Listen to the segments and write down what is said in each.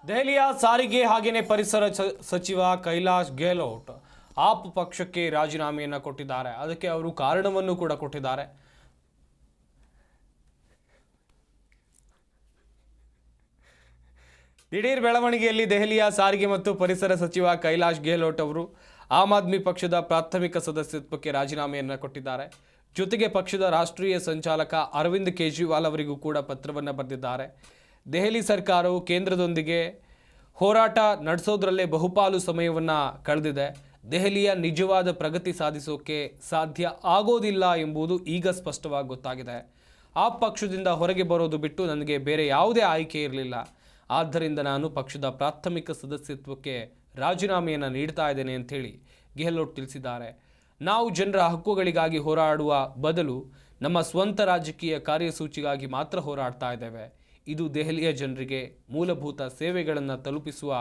ದೆಹಲಿಯ ಸಾರಿಗೆ ಹಾಗೇನೆ ಪರಿಸರ ಸಚಿವ ಕೈಲಾಶ್ ಗೆಹ್ಲೋಟ್ ಆಪ್ ಪಕ್ಷಕ್ಕೆ ರಾಜೀನಾಮೆಯನ್ನು ಕೊಟ್ಟಿದ್ದಾರೆ. ಅದಕ್ಕೆ ಅವರು ಕಾರಣವನ್ನು ಕೂಡ ಕೊಟ್ಟಿದ್ದಾರೆ. ದಿಢೀರ್ ಬೆಳವಣಿಗೆಯಲ್ಲಿ ದೆಹಲಿಯ ಸಾರಿಗೆ ಮತ್ತು ಪರಿಸರ ಸಚಿವ ಕೈಲಾಶ್ ಗೆಹ್ಲೋಟ್ ಅವರು ಆಮ್ ಆದ್ಮಿ ಪಕ್ಷದ ಪ್ರಾಥಮಿಕ ಸದಸ್ಯತ್ವಕ್ಕೆ ರಾಜೀನಾಮೆಯನ್ನು ಕೊಟ್ಟಿದ್ದಾರೆ. ಜೊತೆಗೆ ಪಕ್ಷದ ರಾಷ್ಟ್ರೀಯ ಸಂಚಾಲಕ ಅರವಿಂದ್ ಕೇಜ್ರಿವಾಲ್ ಅವರಿಗೂ ಕೂಡ ಪತ್ರವನ್ನು ಬರೆದಿದ್ದಾರೆ. ದೆಹಲಿ ಸರ್ಕಾರವು ಕೇಂದ್ರದೊಂದಿಗೆ ಹೋರಾಟ ನಡೆಸೋದ್ರಲ್ಲೇ ಬಹುಪಾಲು ಸಮಯವನ್ನು ಕಳೆದಿದೆ. ದೆಹಲಿಯ ನಿಜವಾದ ಪ್ರಗತಿ ಸಾಧಿಸೋಕೆ ಸಾಧ್ಯ ಆಗೋದಿಲ್ಲ ಎಂಬುದು ಈಗ ಸ್ಪಷ್ಟವಾಗಿ ಗೊತ್ತಾಗಿದೆ. ಆ ಪಕ್ಷದಿಂದ ಹೊರಗೆ ಬರೋದು ಬಿಟ್ಟು ನನಗೆ ಬೇರೆ ಯಾವುದೇ ಆಯ್ಕೆ ಇರಲಿಲ್ಲ. ಆದ್ದರಿಂದ ನಾನು ಪಕ್ಷದ ಪ್ರಾಥಮಿಕ ಸದಸ್ಯತ್ವಕ್ಕೆ ರಾಜೀನಾಮೆಯನ್ನು ನೀಡ್ತಾ ಇದ್ದೇನೆ ಅಂತೇಳಿ ಗೆಹ್ಲೋಟ್ ತಿಳಿಸಿದ್ದಾರೆ. ನಾವು ಜನರ ಹಕ್ಕುಗಳಿಗಾಗಿ ಹೋರಾಡುವ ಬದಲು ನಮ್ಮ ಸ್ವಂತ ರಾಜಕೀಯ ಕಾರ್ಯಸೂಚಿಗಾಗಿ ಮಾತ್ರ ಹೋರಾಡ್ತಾ ಇದ್ದೇವೆ. ಇದು ದೆಹಲಿಯ ಜನರಿಗೆ ಮೂಲಭೂತ ಸೇವೆಗಳನ್ನು ತಲುಪಿಸುವ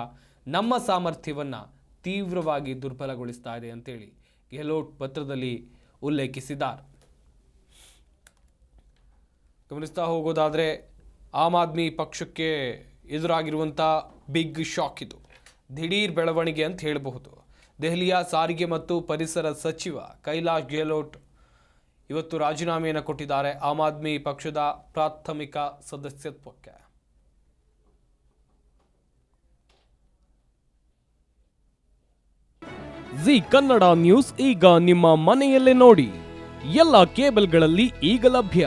ನಮ್ಮ ಸಾಮರ್ಥ್ಯವನ್ನು ತೀವ್ರವಾಗಿ ದುರ್ಬಲಗೊಳಿಸ್ತಾ ಇದೆ ಅಂತೇಳಿ ಗೆಹ್ಲೋಟ್ ಪತ್ರದಲ್ಲಿ ಉಲ್ಲೇಖಿಸಿದ್ದಾರೆ. ಗಮನಿಸ್ತಾ ಹೋಗೋದಾದರೆ ಆಮ್ ಆದ್ಮಿ ಪಕ್ಷಕ್ಕೆ ಎದುರಾಗಿರುವಂಥ ಬಿಗ್ ಶಾಕ್ ಇದು, ದಿಢೀರ್ ಬೆಳವಣಿಗೆ ಅಂತ ಹೇಳಬಹುದು. ದೆಹಲಿಯ ಸಾರಿಗೆ ಮತ್ತು ಪರಿಸರ ಸಚಿವ ಕೈಲಾಶ್ ಗೆಹ್ಲೋಟ್ ಇವತ್ತು ರಾಜೀನಾಮೆಯನ್ನು ಕೊಟ್ಟಿದ್ದಾರೆ ಆಮ್ ಆದ್ಮಿ ಪಕ್ಷದ ಪ್ರಾಥಮಿಕ ಸದಸ್ಯತ್ವಕ್ಕೆ. ಜಿ ಕನ್ನಡ ನ್ಯೂಸ್ ಈಗ ನಿಮ್ಮ ಮನೆಯಲ್ಲೇ ನೋಡಿ. ಎಲ್ಲ ಕೇಬಲ್ಗಳಲ್ಲಿ ಈಗ ಲಭ್ಯ.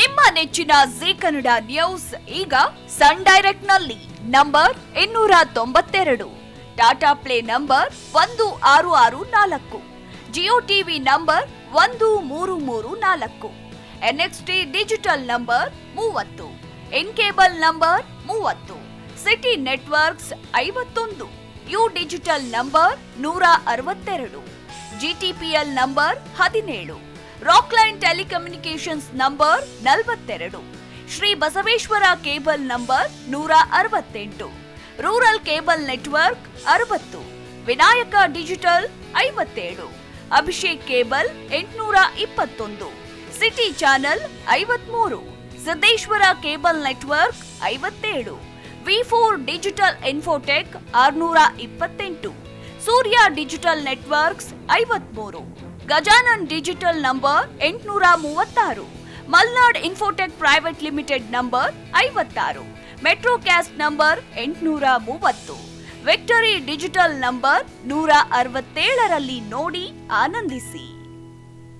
ನಿಮ್ಮ ನೆಚ್ಚಿನ ಜಿ ಕನ್ನಡ ನ್ಯೂಸ್ ಈಗ ಸನ್ ಡೈರೆಕ್ಟ್ ನಲ್ಲಿ number 292, Tata Play number 1664, Jio TV number 1334, NXT digital number 30, in cable number 30, city networks 51, U digital number 162, GTPL number 17, Rockline telecommunications number 42, Shri Basaveshwara cable number 168, rural cable network 60, Vinayaka digital 57, Abhishek cable 821, city channel 53, Siddeshwara cable network 57, ವಿ4 digital infotech 628, Surya digital networks 53, Gajanan digital number 836, Malnad infotech private limited number 56, Metrocast number 830, Victory digital number 167ರಲ್ಲಿ ನೋಡಿ ಆನಂದಿಸಿ.